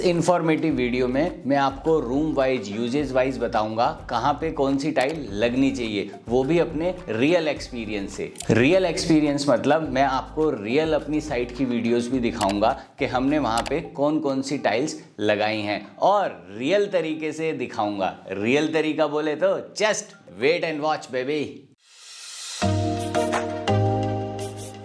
इस informative video में मैं आपको रूम वाइज यूजेस वाइज बताऊंगा कहाँ पे कौन सी टाइल लगनी चाहिए, वो भी अपने रियल एक्सपीरियंस से। रियल एक्सपीरियंस मतलब मैं आपको रियल अपनी साइट की वीडियोस भी दिखाऊंगा कि हमने वहाँ पे कौन कौन सी टाइल्स लगाई हैं और रियल तरीके से दिखाऊंगा। रियल तरीका बोले तो just wait and watch baby.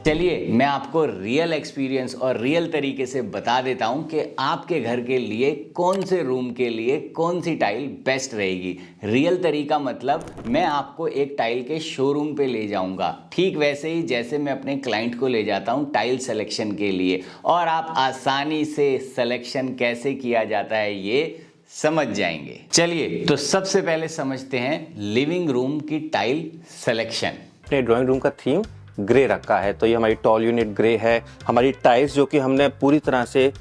चलिए मैं आपको रियल एक्सपीरियंस और रियल तरीके से बता देता हूं कि आपके घर के लिए कौन से रूम के लिए कौन सी टाइल बेस्ट रहेगी। रियल तरीका मतलब मैं आपको एक टाइल के शोरूम पे ले जाऊंगा, ठीक वैसे ही जैसे मैं अपने क्लाइंट को ले जाता हूं टाइल सिलेक्शन के लिए, और आप आसानी से सिलेक्शन कैसे किया जाता है ये समझ जाएंगे। चलिए तो सबसे पहले समझते हैं लिविंग रूम की टाइल सिलेक्शन। अपने ड्राइंग रूम का थीम ग्रे रखा है, तो ये हमारी टॉल यूनिट ग्रे है। हमारी टाइल्स जो कि हमने पूरी तरह से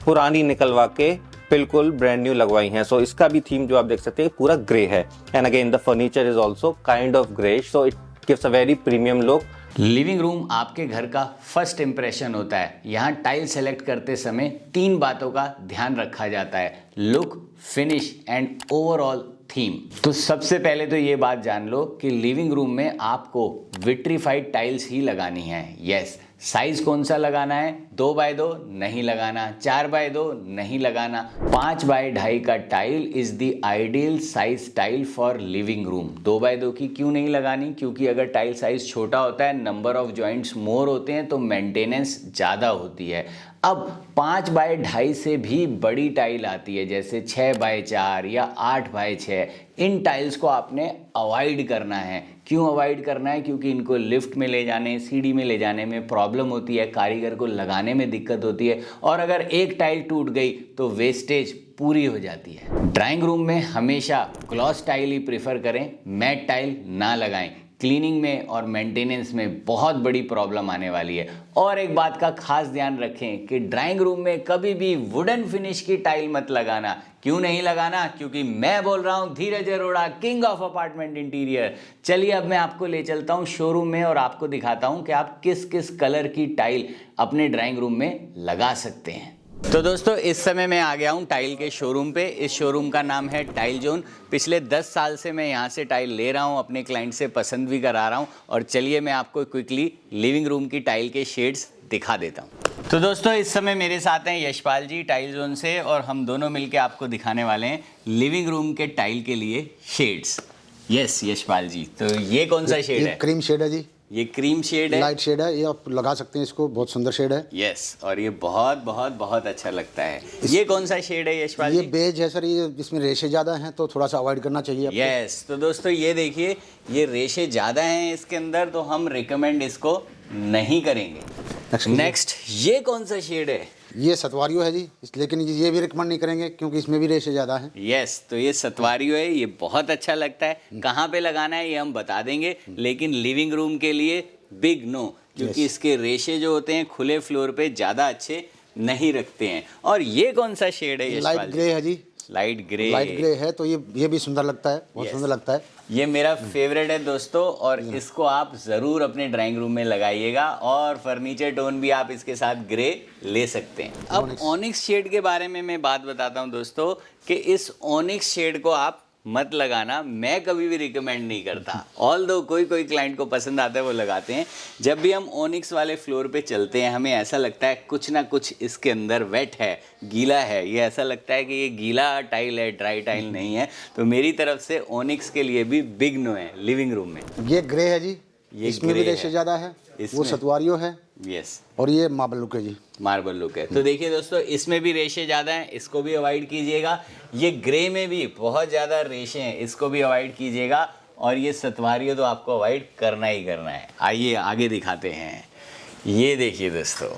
पुरानी निकलवा के बिल्कुल ब्रांड न्यू लगवाई हैं, सो इसका भी थीम जो आप देख सकते हैं पूरा ग्रे है। And again the furniture is also kind of greyish, so it gives a very premium look. Living room आपके घर का फर्स्ट इंप्रेशन होता है। यहाँ टाइल सेलेक्ट करते समय 3 बातों का ध्यान रखा जाता है: look, finish and overall theme. तो सबसे पहले तो ये बात जान लो कि लिविंग रूम में आपको विट्रीफाइड टाइल्स ही लगानी है। यस, साइज कौन सा लगाना है? 2x2 नहीं लगाना, 4x2 नहीं लगाना, 5x2.5 का tile is the ideal size tile for living room. 2x2 की क्यों नहीं लगानी? क्योंकि अगर टाइल साइज छोटा होता है, नंबर ऑफ जॉइंट्स मोर होते हैं, तो मेंटेनेंस ज़्यादा होती है। अब 5x2.5 से भी बड़ी टाइल आती है, जैसे 6x4 या 8x6। इन टाइल्स को आपने अवॉइड करना है। क्यों अवॉइड करना है? क्योंकि इनको लिफ्ट में ले जाने, सीढ़ी में ले जाने में प्रॉब्लम होती है, कारीगर को लगाने में दिक्कत होती है, और अगर एक टाइल टूट गई तो वेस्टेज पूरी हो जाती है। ड्राइंग रूम में हमेशा ग्लॉस टाइल ही प्रेफर करें, मैट टाइल ना लगाएं। क्लीनिंग में और मेंटेनेंस में बहुत बड़ी प्रॉब्लम आने वाली है। और एक बात का खास ध्यान रखें कि ड्राइंग रूम में कभी भी वुडन फिनिश की टाइल मत लगाना। क्यों नहीं लगाना? क्योंकि मैं बोल रहा हूं Dheeraj Arora, king of apartment interior. चलिए अब मैं आपको ले चलता हूं शोरूम में और आपको दिखाता हूं कि आप किस किस कलर की टाइल अपने ड्राइंग रूम में लगा सकते हैं। तो दोस्तों इस समय मैं आ गया हूँ टाइल के शोरूम पे। इस शोरूम का नाम है टाइल जोन। पिछले 10 साल से मैं यहाँ से टाइल ले रहा हूँ, अपने क्लाइंट से पसंद भी करा रहा हूँ। और चलिए मैं आपको क्विकली लिविंग रूम की टाइल के शेड्स दिखा देता हूँ। तो दोस्तों इस समय मेरे साथ हैं यशपाल जी टाइल जोन से, और हम दोनों मिलकर आपको दिखाने वाले हैं लिविंग रूम के टाइल के लिए शेड्स। यस यशपाल जी, तो ये कौन सा शेड है? क्रीम शेड है जी। ये क्रीम शेड है, लाइट शेड है, ये आप लगा सकते हैं इसको, बहुत सुंदर शेड है। यस, और ये बहुत बहुत बहुत अच्छा लगता है। ये कौन सा शेड है यशपाल जी? ये बेज है सर, ये इसमें रेशे ज़्यादा हैं तो थोड़ा सा अवॉइड करना चाहिए आपको। यस, तो दोस्तों ये देखिए, ये रेशे ज़्यादा हैं इसके अंदर, तो हम रिकमेंड इसको नहीं करेंगे। नेक्स्ट ये कौन सा शेड है? ये सतवारियो है जी, लेकिन ये भी रिकमेंड नहीं करेंगे क्योंकि इसमें भी रेशे ज़्यादा हैं। यस, तो ये सतवारियो है, ये बहुत अच्छा लगता है। कहाँ पे लगाना है ये हम बता देंगे, लेकिन लिविंग रूम के लिए बिग नो, क्योंकि इसके रेशे जो होते हैं खुले फ्लोर पे ज़्यादा अच्छे नहीं रखते हैं। और ये कौन सा शेड है? लाइट ग्रे है जी। लाइट ग्रे है, तो ये भी सुंदर लगता है, बहुत सुंदर लगता है। ये मेरा फेवरेट है दोस्तों, और इसको आप ज़रूर अपने ड्राइंग रूम में लगाइएगा, और फर्नीचर टोन भी आप इसके साथ ग्रे ले सकते हैं। अब ओनिक्स शेड के बारे में मैं बात बताता हूं दोस्तों कि इस ओनिक्स शेड को आप मत लगाना, मैं कभी भी रिकमेंड नहीं करता। ऑल्दो कोई कोई क्लाइंट को पसंद आता है वो लगाते हैं। जब भी हम ओनिक्स वाले फ्लोर पे चलते हैं हमें ऐसा लगता है कुछ ना कुछ इसके अंदर वेट है, गीला है। ये ऐसा लगता है कि ये गीला टाइल है, ड्राई टाइल नहीं है। तो मेरी तरफ से ओनिक्स के लिए भी बिग नो है लिविंग रूम में। ये ग्रे है जी, इसमें भी रेशे ज़्यादा है, वो सतवारियो है। यस, और ये मार्बल लुक है जी, मार्बल लुक है। तो देखिए दोस्तों इसमें भी रेशे ज़्यादा हैं, इसको भी अवॉइड कीजिएगा। ये ग्रे में भी बहुत ज़्यादा रेशे हैं, इसको भी अवॉइड कीजिएगा। और ये सतवारियों तो आपको अवॉइड करना ही करना है। आइए आगे दिखाते हैं। ये देखिए दोस्तों,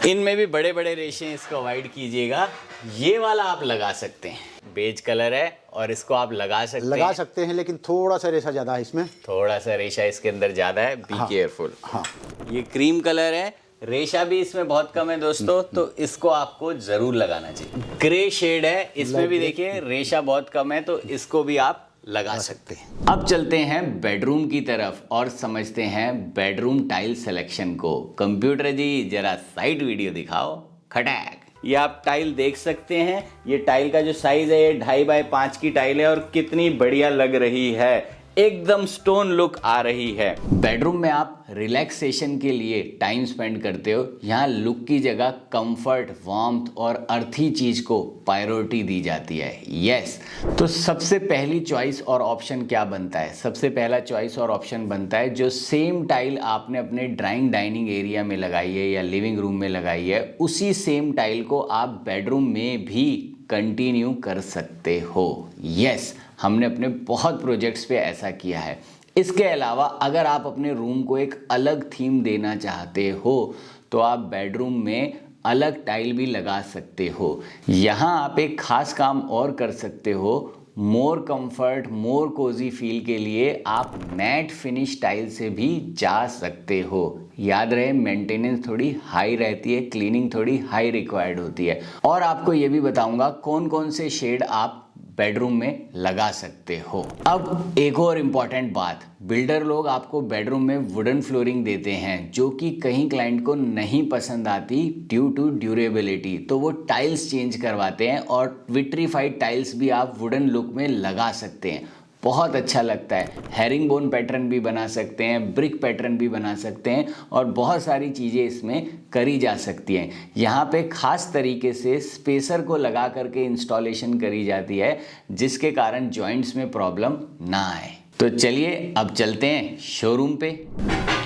इनमें भी बड़े बड़े रेशे हैं, इसको अवॉइड कीजिएगा। ये वाला आप लगा सकते हैं, बेज कलर है और इसको आप लगा सकते हैं, लेकिन थोड़ा सा रेशा ज़्यादा है इसमें, थोड़ा सा रेशा इसके अंदर ज़्यादा है, बी केयरफुल। हाँ, ये क्रीम कलर है, रेशा भी इसमें बहुत कम है दोस्तों, तो इसको आपको जरूर लगाना चाहिए। ग्रे शेड है, इसमें भी देखिए रेशा बहुत कम है, तो इसको भी आप लगा सकते हैं। अब चलते हैं बेडरूम की तरफ और समझते हैं बेडरूम टाइल सिलेक्शन को। कंप्यूटर जी जरा साइड वीडियो दिखाओ, खटैक। ये आप टाइल देख सकते हैं। ये टाइल का जो साइज है ये 2.5 बाय 5 की टाइल है और कितनी बढ़िया लग रही है, एकदम स्टोन लुक आ रही है। बेडरूम में आप रिलैक्सेशन के लिए टाइम स्पेंड करते हो, यहाँ लुक की जगह कंफर्ट, वार्मथ और अर्थी चीज को प्रायोरिटी दी जाती है। यस, तो सबसे पहली चॉइस और ऑप्शन क्या बनता है? सबसे पहला चॉइस और ऑप्शन बनता है जो सेम टाइल आपने अपने ड्राइंग डाइनिंग एरिया में लगाई है या लिविंग रूम में लगाई है, उसी सेम टाइल को आप बेडरूम में भी कंटिन्यू कर सकते हो। यस, हमने अपने बहुत प्रोजेक्ट्स पे ऐसा किया है। इसके अलावा अगर आप अपने रूम को एक अलग थीम देना चाहते हो तो आप बेडरूम में अलग टाइल भी लगा सकते हो। यहाँ आप एक खास काम और कर सकते हो, मोर कंफर्ट, मोर कोजी फील के लिए आप मैट फिनिश टाइल से भी जा सकते हो। याद रहे, मेंटेनेंस थोड़ी हाई रहती है, क्लीनिंग थोड़ी हाई रिक्वायर्ड होती है। और आपको ये भी बताऊंगा कौन कौन से शेड आप बेडरूम में लगा सकते हो। अब एक और इम्पॉर्टेंट बात, बिल्डर लोग आपको बेडरूम में वुडन फ्लोरिंग देते हैं जो कि कहीं क्लाइंट को नहीं पसंद आती ड्यू टू ड्यूरेबिलिटी, तो वो टाइल्स चेंज करवाते हैं और विट्रीफाइड टाइल्स भी आप वुडन लुक में लगा सकते हैं, बहुत अच्छा लगता है। हेरिंग बोन पैटर्न भी बना सकते हैं, ब्रिक पैटर्न भी बना सकते हैं और बहुत सारी चीज़ें इसमें करी जा सकती हैं। यहाँ पे खास तरीके से स्पेसर को लगा करके इंस्टॉलेशन करी जाती है जिसके कारण जॉइंट्स में प्रॉब्लम ना आए। तो चलिए अब चलते हैं शोरूम पे।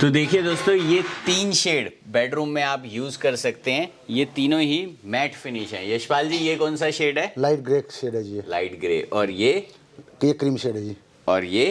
तो देखिए दोस्तों, ये 3 शेड बेडरूम में आप यूज़ कर सकते हैं। ये तीनों ही मैट फिनिश है। यशपाल जी, ये कौन सा शेड है? लाइट ग्रे शेड है जी। Light grey. और ये क्रीम शेड है जी। और ये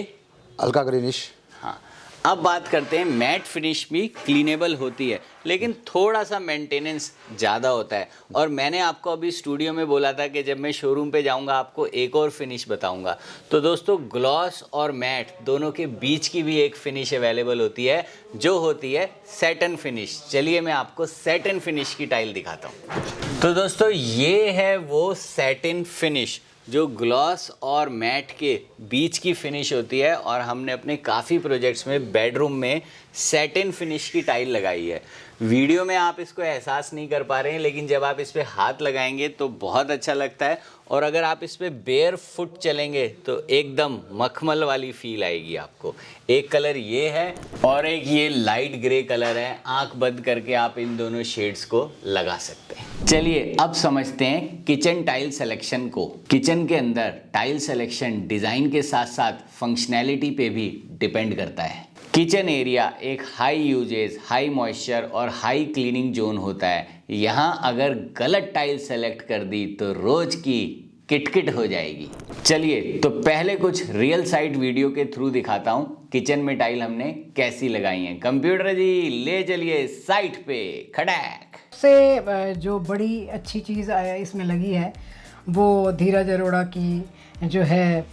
हल्का ग्रीनिश। हाँ, अब बात करते हैं, मैट फिनिश भी क्लीनेबल होती है लेकिन थोड़ा सा मेंटेनेंस ज़्यादा होता है। और मैंने आपको अभी स्टूडियो में बोला था कि जब मैं शोरूम पे जाऊंगा आपको एक और फिनिश बताऊंगा। तो दोस्तों, ग्लॉस और मैट दोनों के बीच की भी एक फिनिश अवेलेबल होती है जो होती है सैटिन फिनिश। चलिए मैं आपको सैटिन फिनिश की टाइल दिखाता हूँ। तो दोस्तों, ये है वो सैटिन फिनिश जो ग्लॉस और मैट के बीच की फिनिश होती है और हमने अपने काफ़ी प्रोजेक्ट्स में बेडरूम में सैटिन फिनिश की टाइल लगाई है। वीडियो में आप इसको एहसास नहीं कर पा रहे हैं लेकिन जब आप इस पर हाथ लगाएंगे तो बहुत अच्छा लगता है। और अगर आप इस पर बेयर फुट चलेंगे तो एकदम मखमल वाली फील आएगी आपको। एक कलर ये है और एक ये लाइट ग्रे कलर है। आंख बंद करके आप इन दोनों शेड्स को लगा सकते हैं। चलिए अब समझते हैं किचन टाइल सिलेक्शन को। किचन के अंदर टाइल सिलेक्शन डिज़ाइन के साथ साथ फंक्शनैलिटी पे भी डिपेंड करता है। किचन एरिया एक हाई यूजेज, हाई मॉइस्चर और हाई क्लीनिंग जोन होता है। यहाँ अगर गलत टाइल सेलेक्ट कर दी तो रोज की किटकिट हो जाएगी। चलिए तो पहले कुछ रियल साइट वीडियो के थ्रू दिखाता हूँ किचन में टाइल हमने कैसी लगाई हैं। कंप्यूटर जी ले चलिए साइट पे, खड़ैक से जो बड़ी अच्छी चीज़ इसमें लगी है वो धीरज अरोड़ा की जो है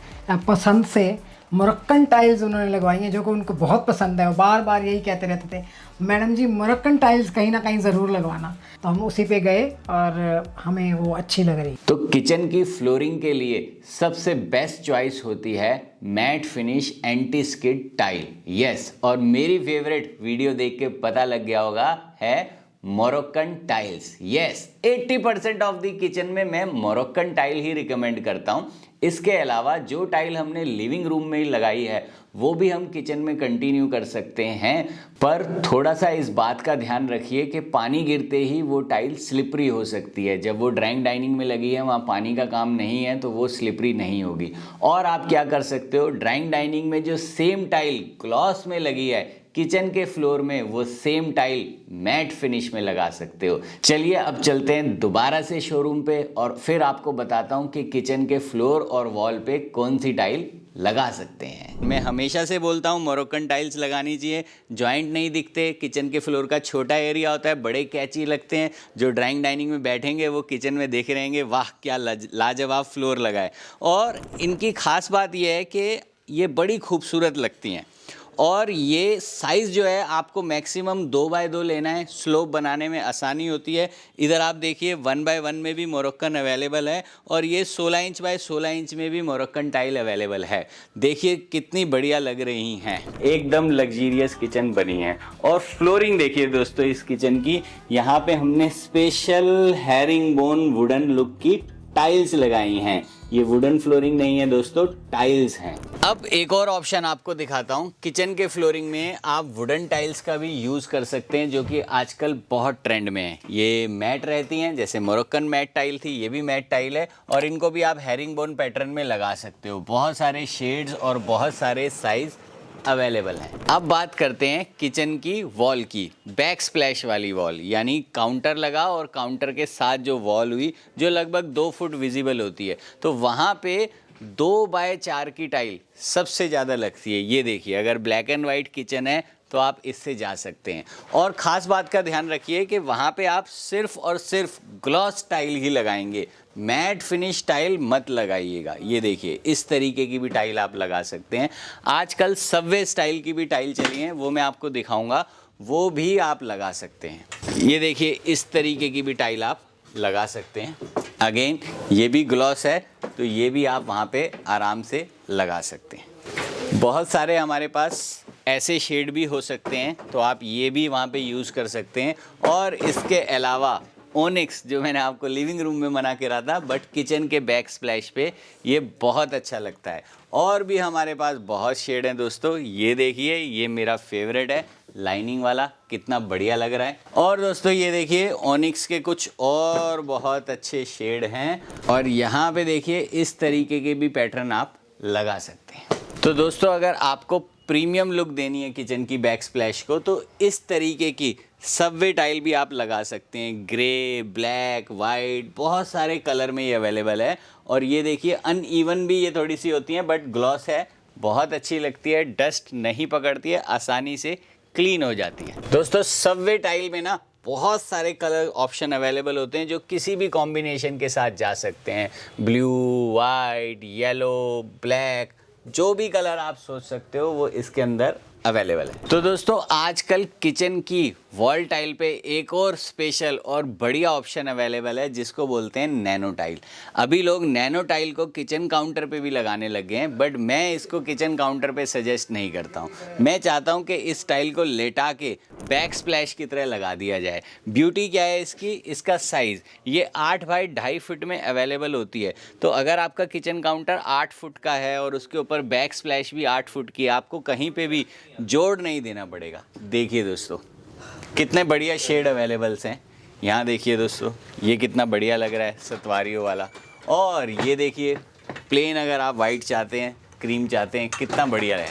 पसंद से मोरक्कन टाइल्स उन्होंने लगवाई हैं जो कि उनको बहुत पसंद है। और बार बार यही कहते रहते थे, मैडम जी मोरक्कन टाइल्स कहीं ना कहीं ज़रूर लगवाना। तो हम उसी पे गए और हमें वो अच्छी लग रही। तो किचन की फ्लोरिंग के लिए सबसे बेस्ट चॉइस होती है matte finish anti skid tile. Yes, और मेरी फेवरेट वीडियो देख के पता लग गया होगा है Moroccan tiles. Yes, 80% of the kitchen में मैं मोरक्कन टाइल ही रिकमेंड करता हूँ। इसके अलावा जो टाइल हमने लिविंग रूम में ही लगाई है वो भी हम किचन में कंटिन्यू कर सकते हैं, पर थोड़ा सा इस बात का ध्यान रखिए कि पानी गिरते ही वो टाइल स्लिपरी हो सकती है। जब वो ड्राइंग डाइनिंग में लगी है वहाँ पानी का काम नहीं है तो वो स्लिपरी नहीं होगी। और आप क्या कर सकते हो, ड्राइंग डाइनिंग में जो सेम टाइल ग्लॉस में लगी है किचन के फ्लोर में वो सेम टाइल मैट फिनिश में लगा सकते हो। चलिए अब चलते हैं दोबारा से शोरूम पे और फिर आपको बताता हूँ कि किचन के फ्लोर और वॉल पे कौन सी टाइल लगा सकते हैं। मैं हमेशा से बोलता हूँ मोरक्कन टाइल्स लगानी चाहिए, जॉइंट नहीं दिखते, किचन के फ्लोर का छोटा एरिया होता है, बड़े कैची लगते हैं। जो ड्राइंग डाइनिंग में बैठेंगे वो किचन में देख रहेंगे वाह क्या लाजवाब फ्लोर लगा है। और इनकी खास बात यह है कि ये बड़ी खूबसूरत लगती हैं और ये साइज़ जो है आपको मैक्सिमम 2x2 लेना है, स्लोप बनाने में आसानी होती है। इधर आप देखिए 1x1 में भी मोरक्कन अवेलेबल है और ये 16 इंच बाय 16 इंच में भी मोरक्कन टाइल अवेलेबल है। देखिए कितनी बढ़िया लग रही हैं, एकदम लग्जीरियस किचन बनी है। और फ्लोरिंग देखिए दोस्तों इस किचन की, यहाँ पे हमने स्पेशल हेरिंगबोन वुडन लुक की टाइल्स लगाई हैं। ये वुडन फ्लोरिंग नहीं है दोस्तों, टाइल्स हैं। अब एक और ऑप्शन आपको दिखाता हूँ। किचन के फ्लोरिंग में आप वुडन टाइल्स का भी यूज़ कर सकते हैं, जो कि आजकल बहुत ट्रेंड में है। ये मैट रहती हैं, जैसे मोरक्कन मैट टाइल थी, ये भी मैट टाइल है और इनको भी आप हेरिंगबोन पैटर्न में लगा सकते हो। बहुत सारे शेड्स और बहुत सारे साइज़ अवेलेबल है। अब बात करते हैं किचन की वॉल की, बैक स्प्लैश वाली वॉल, यानी काउंटर लगा और काउंटर के साथ जो वॉल हुई जो लगभग 2 फुट विजिबल होती है, तो वहाँ पे 2x4 की टाइल सबसे ज़्यादा लगती है। ये देखिए, अगर ब्लैक एंड वाइट किचन है तो आप इससे जा सकते हैं। और ख़ास बात का ध्यान रखिए कि वहाँ पे आप सिर्फ और सिर्फ ग्लॉस टाइल ही लगाएंगे, मैट फिनिश टाइल मत लगाइएगा। ये देखिए इस तरीके की भी टाइल आप लगा सकते हैं। आजकल सबवे स्टाइल की भी टाइल चली हैं, वो मैं आपको दिखाऊंगा, वो भी आप लगा सकते हैं। ये देखिए इस तरीके की भी टाइल आप लगा सकते हैं। अगेन ये भी ग्लॉस है, तो ये भी आप वहाँ पे आराम से लगा सकते हैं। बहुत सारे हमारे पास ऐसे शेड भी हो सकते हैं, तो आप ये भी वहाँ पे यूज़ कर सकते हैं। और इसके अलावा ओनिक्स, जो मैंने आपको लिविंग रूम में मना करा था, बट किचन के बैक स्प्लैश पे ये बहुत अच्छा लगता है। और भी हमारे पास बहुत शेड हैं दोस्तों। ये देखिए, ये मेरा फेवरेट है, लाइनिंग वाला, कितना बढ़िया लग रहा है। और दोस्तों ये देखिए ओनिक्स के कुछ और बहुत अच्छे शेड हैं। और यहाँ पे देखिए इस तरीके के भी पैटर्न आप लगा सकते हैं। तो दोस्तों अगर आपको प्रीमियम लुक देनी है किचन की बैक स्प्लैश को, तो इस तरीके की सबवे टाइल भी आप लगा सकते हैं। ग्रे, ब्लैक, वाइट, बहुत सारे कलर में ये अवेलेबल है। और ये देखिए अनइवन भी ये थोड़ी सी होती हैं, बट ग्लॉस है, बहुत अच्छी लगती है, डस्ट नहीं पकड़ती है, आसानी से क्लीन हो जाती है। दोस्तों सबवे टाइल में ना बहुत सारे कलर ऑप्शन अवेलेबल होते हैं, जो किसी भी कॉम्बिनेशन के साथ जा सकते हैं। ब्लू, वाइट, येलो, ब्लैक, जो भी कलर आप सोच सकते हो वो इसके अंदर अवेलेबल है। तो दोस्तों आजकल किचन की वॉल टाइल पे एक और स्पेशल और बढ़िया ऑप्शन अवेलेबल है, जिसको बोलते हैं नैनो टाइल। अभी लोग नैनो टाइल को किचन काउंटर पे भी लगाने लग गए हैं, बट मैं इसको किचन काउंटर पे सजेस्ट नहीं करता हूँ। मैं चाहता हूँ कि इस टाइल को लेटा के बैक स्प्लैश की तरह लगा दिया जाए। ब्यूटी क्या है इसकी, इसका साइज़ ये 8 बाई 2.5 फुट में अवेलेबल होती है। तो अगर आपका किचन काउंटर 8 फुट का है और उसके ऊपर बैक स्प्लैश भी 8 फुट की है, आपको कहीं पे भी जोड़ नहीं देना पड़ेगा। देखिए दोस्तों कितने बढ़िया शेड अवेलेबल्स हैं। यहाँ देखिए दोस्तों, ये कितना बढ़िया लग रहा है सतवारियों वाला। और ये देखिए प्लेन, अगर आप वाइट चाहते हैं, क्रीम चाहते हैं, कितना बढ़िया है।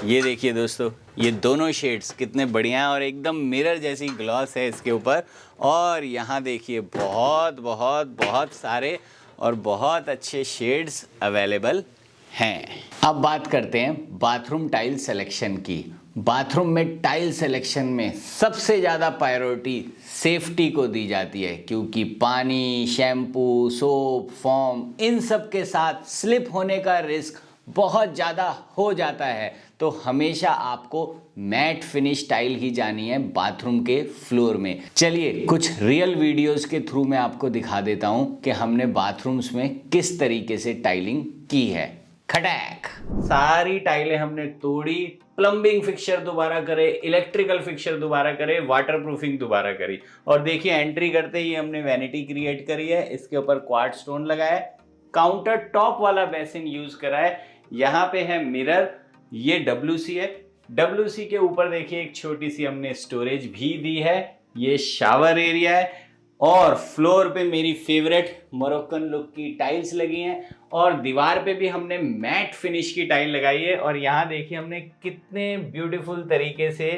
ये देखिए दोस्तों, ये दोनों शेड्स कितने बढ़िया हैं और एकदम मिरर जैसी ग्लॉस है इसके ऊपर। और यहाँ देखिए बहुत बहुत बहुत सारे और बहुत अच्छे शेड्स अवेलेबल हैं। अब बात करते हैं बाथरूम टाइल सिलेक्शन की। बाथरूम में टाइल सिलेक्शन में सबसे ज़्यादा प्रायोरिटी सेफ्टी को दी जाती है, क्योंकि पानी, शैम्पू, सोप, फोम, इन सब के साथ स्लिप होने का रिस्क बहुत ज़्यादा हो जाता है। तो हमेशा आपको मैट फिनिश टाइल ही जानी है बाथरूम के फ्लोर में। चलिए कुछ रियल वीडियोस के थ्रू मैं आपको दिखा देता हूं कि हमने बाथरूम्स में किस तरीके से टाइलिंग की है। खटैक, सारी टाइलें हमने तोड़ी, प्लम्बिंग फिक्सचर दोबारा करे, इलेक्ट्रिकल फिक्सचर दोबारा करे, वाटरप्रूफिंग दोबारा करी। और देखिए एंट्री करते ही हमने वैनिटी क्रिएट करी है, इसके ऊपर क्वार्ट्ज स्टोन लगाया है, काउंटर टॉप वाला बेसिन यूज करा है, यहाँ पे है मिरर, ये WC है, WC के ऊपर देखिए एक छोटी सी हमने स्टोरेज भी दी है, ये शावर एरिया है। और फ्लोर पे मेरी फेवरेट मोरक्कन लुक की टाइल्स लगी हैं और दीवार पे भी हमने मैट फिनिश की टाइल लगाई है। और यहाँ देखिए हमने कितने ब्यूटीफुल तरीके से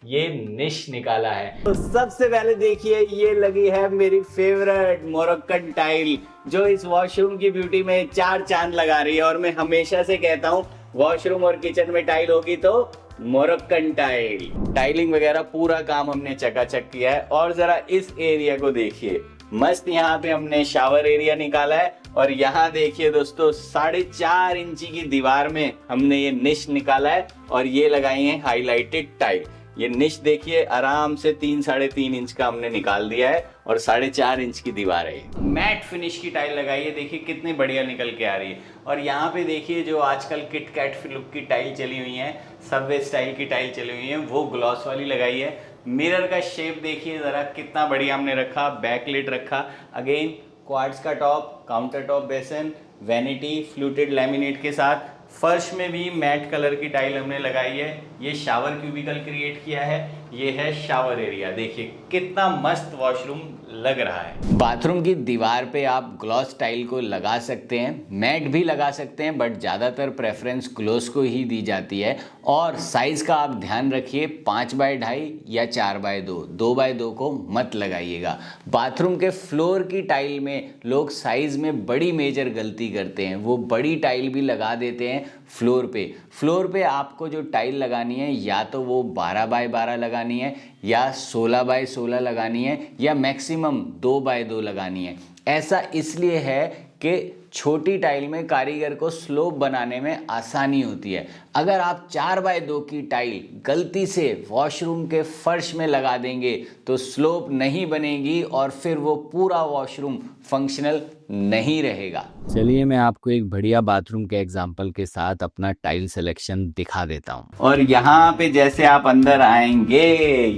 ये निश निकाला है। तो सबसे पहले देखिए ये लगी है मेरी फेवरेट मोरक्कन टाइल, जो इस वॉशरूम की ब्यूटी में 4 चांद लगा रही है। और मैं हमेशा से कहता हूँ वॉशरूम और किचन में टाइल होगी तो मोरक्कन टाइल। टाइलिंग वगैरह पूरा काम हमने चकाचक किया है। और जरा इस एरिया को देखिए, मस्त यहाँ पे हमने शावर एरिया निकाला है और यहाँ देखिए दोस्तों 4.5 इंची की दीवार में हमने ये निश निकाला है और ये लगाई है हाईलाइटेड टाइल। ये निश देखिए आराम से 3-3.5 इंच का हमने निकाल दिया है और 4.5 इंच की दीवार है। मैट फिनिश की टाइल लगाई है, देखिए कितनी बढ़िया निकल के आ रही है। और यहाँ पे देखिए जो आजकल किट कैट लुक की टाइल चली हुई है, सबवे स्टाइल की टाइल चली हुई है, वो ग्लॉस वाली लगाई है। मिरर का शेप देखिए जरा कितना बढ़िया हमने रखा, बैकलिट रखा, अगेन क्वार्ट्ज का टॉप, काउंटर टॉप बेसन, वैनिटी, फ्लूटेड लैमिनेट के साथ। फर्श में भी मैट कलर की टाइल हमने लगाई है। ये शावर क्यूबिकल क्रिएट किया है, ये है शावर एरिया। देखिए कितना मस्त वॉशरूम लग रहा है। बाथरूम की दीवार पे आप ग्लॉस टाइल को लगा सकते हैं, मैट भी लगा सकते हैं, बट ज़्यादातर प्रेफरेंस ग्लॉस को ही दी जाती है। और साइज़ का आप ध्यान रखिए, 5x2.5 या 4x2, 2x2 को मत लगाइएगा। बाथरूम के फ्लोर की टाइल में लोग साइज़ में बड़ी मेजर गलती करते हैं, वो बड़ी टाइल भी लगा देते हैं फ्लोर पे आपको जो टाइल लगानी है या तो वो 12x12 लगानी है या 16x16 लगानी है या मैक्सिमम 2x2 लगानी है। ऐसा इसलिए है कि छोटी टाइल में कारीगर को स्लोप बनाने में आसानी होती है। अगर आप 4x2 की टाइल गलती से वॉशरूम के फर्श में लगा देंगे तो स्लोप नहीं बनेगी और फिर वो पूरा वॉशरूम फंक्शनल नहीं रहेगा। चलिए मैं आपको एक बढ़िया बाथरूम के एग्जांपल के साथ अपना टाइल सिलेक्शन दिखा देता हूँ। और यहाँ पे जैसे आप अंदर आएंगे,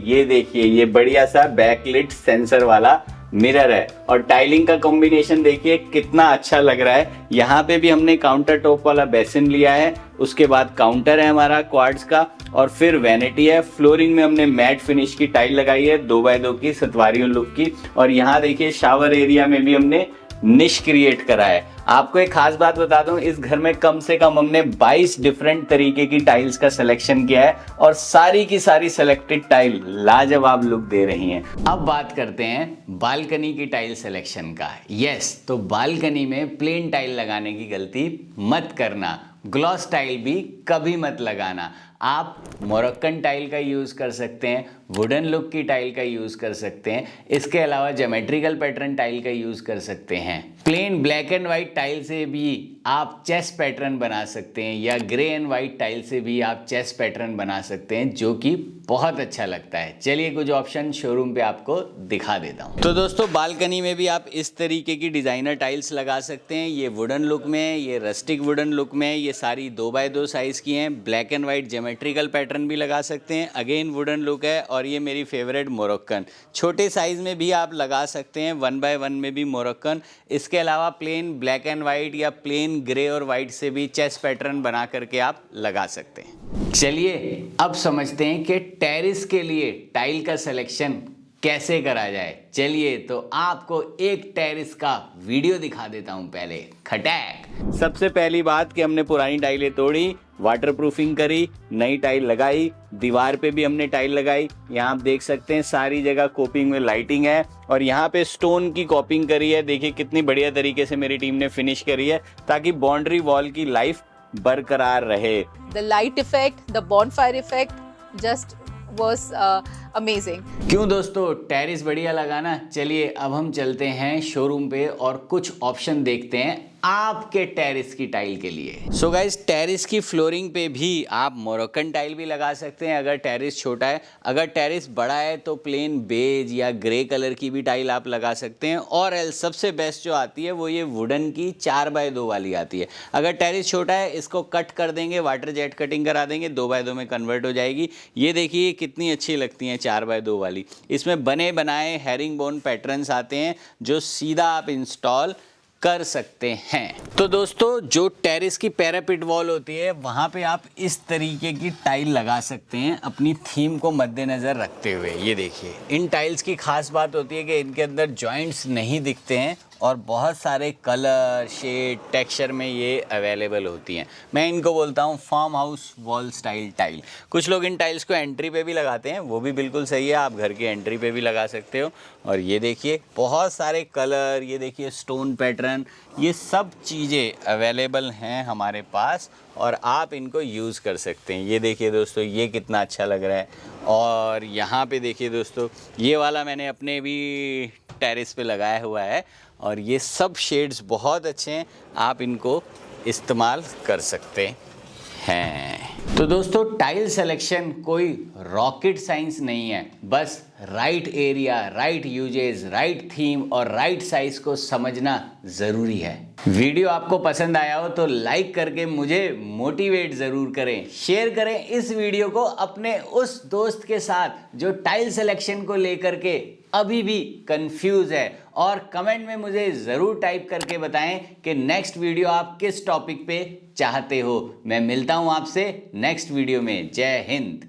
ये देखिए ये बढ़िया सा बैकलिट सेंसर वाला मिरर है और टाइलिंग का कॉम्बिनेशन देखिए कितना अच्छा लग रहा है। यहाँ पे भी हमने काउंटर टॉप वाला बेसिन लिया है, उसके बाद काउंटर है हमारा क्वार्ट्ज का और फिर वैनिटी है। फ्लोरिंग में हमने मैट फिनिश की टाइल लगाई है 2x2 की सतवारियों लुक की। और यहाँ देखिए शावर एरिया में भी हमने निश क्रिएट करा है। आपको एक खास बात बता दूं, इस घर में कम से कम हमने 22 डिफरेंट तरीके की टाइल्स का सिलेक्शन किया है और सारी की सारी सिलेक्टेड टाइल लाजवाब लुक दे रही हैं। अब बात करते हैं बालकनी की टाइल सिलेक्शन का। यस, तो बालकनी में प्लेन टाइल लगाने की गलती मत करना, ग्लॉस टाइल भी कभी मत लगाना। आप मोरक्कन टाइल का यूज़ कर सकते हैं, वुडन लुक की टाइल का यूज़ कर सकते हैं, इसके अलावा ज्योमेट्रिकल पैटर्न टाइल का यूज़ कर सकते हैं। Plain black and white tile से भी आप चेस्ट पैटर्न बना सकते हैं या ग्रे एंड वाइट टाइल से भी आप चेस्ट पैटर्न बना सकते हैं, जो कि बहुत अच्छा लगता है। चलिए कुछ ऑप्शन शोरूम पे आपको दिखा देता हूँ। तो दोस्तों बालकनी में भी आप इस तरीके की डिज़ाइनर टाइल्स लगा सकते हैं। ये वुडन लुक में, ये रस्टिक वुडन लुक में, ये सारी 2x2 साइज़ की हैं। Black and white geometrical pattern भी लगा सकते हैं, अगेन वुडन लुक है। और ये मेरी फेवरेट मोरक्कन, छोटे साइज़ में भी आप लगा सकते हैं, 1x1 में भी मोरक्कन। इसके अलावा प्लेन ब्लैक एंड वाइट या प्लेन ग्रे और वाइट से भी चेस्ट पैटर्न बना करके आप लगा सकते हैं। चलिए अब समझते हैं कि टेरेस के लिए टाइल का सिलेक्शन कैसे करा जाए। चलिए तो आपको एक टेरेस का वीडियो दिखा देता हूं। पहले खटैक। सबसे पहली बात कि हमने पुरानी टाइलें तोड़ी, वाटरप्रूफिंग करी, नई टाइल लगाई, दीवार पे भी हमने टाइल लगाई। यहाँ आप देख सकते हैं सारी जगह कोपिंग में लाइटिंग है और यहाँ पे स्टोन की कॉपिंग करी है। देखिए कितनी बढ़िया तरीके से मेरी टीम ने फिनिश करी है ताकि बाउंड्री वॉल की लाइफ बरकरार रहे। The light effect, the bonfire effect just was amazing. क्यों दोस्तों, टेरेस बढ़िया लगा ना। चलिए अब हम चलते हैं शोरूम पे और कुछ ऑप्शन देखते हैं आपके टेरेस की टाइल के लिए। सो गाइस, टेरेस की फ्लोरिंग पे भी आप मोरक्कन टाइल भी लगा सकते हैं अगर टेरेस छोटा है। अगर टेरेस बड़ा है तो प्लेन बेज या ग्रे कलर की भी टाइल आप लगा सकते हैं। और एल्स सबसे बेस्ट जो आती है वो ये वुडन की 4x2 वाली आती है। अगर टेरेस छोटा है इसको कट कर देंगे, वाटर जेट कटिंग करा देंगे, 2x2 में कन्वर्ट हो जाएगी। ये देखिए कितनी अच्छी लगती हैं 4x2 वाली। इसमें बने बनाए हेरिंग बोन पैटर्न्स आते हैं जो सीधा आप इंस्टॉल कर सकते हैं। तो दोस्तों जो टेरेस की पैरापिट वॉल होती है वहाँ पे आप इस तरीके की टाइल लगा सकते हैं अपनी थीम को मद्देनज़र रखते हुए। ये देखिए, इन टाइल्स की खास बात होती है कि इनके अंदर जॉइंट्स नहीं दिखते हैं और बहुत सारे कलर, शेड, टेक्सचर में ये अवेलेबल होती हैं। मैं इनको बोलता हूँ farm house wall style tile. कुछ लोग इन टाइल्स को एंट्री पे भी लगाते हैं, वो भी बिल्कुल सही है, आप घर की एंट्री पे भी लगा सकते हो। और ये देखिए बहुत सारे कलर, ये देखिए स्टोन पैटर्न, ये सब चीज़ें अवेलेबल हैं हमारे पास और आप इनको यूज़ कर सकते हैं। ये देखिए दोस्तों, ये कितना अच्छा लग रहा है। और यहाँ पे देखिए दोस्तों, ये वाला मैंने अपने भी टेरेस पे लगाया हुआ है और ये सब शेड्स बहुत अच्छे हैं, आप इनको इस्तेमाल कर सकते हैं। तो दोस्तों टाइल सिलेक्शन कोई रॉकेट साइंस नहीं है, बस right area, right uses, right theme और राइट साइज को समझना ज़रूरी है। वीडियो आपको पसंद आया हो तो लाइक करके मुझे मोटिवेट ज़रूर करें, शेयर करें इस वीडियो को अपने उस दोस्त के साथ जो टाइल सिलेक्शन को लेकर के अभी भी कंफ्यूज है, और कमेंट में मुझे ज़रूर टाइप करके बताएं कि नेक्स्ट वीडियो आप किस टॉपिक पे चाहते हो। मैं मिलता हूं आपसे नेक्स्ट वीडियो में। जय हिंद।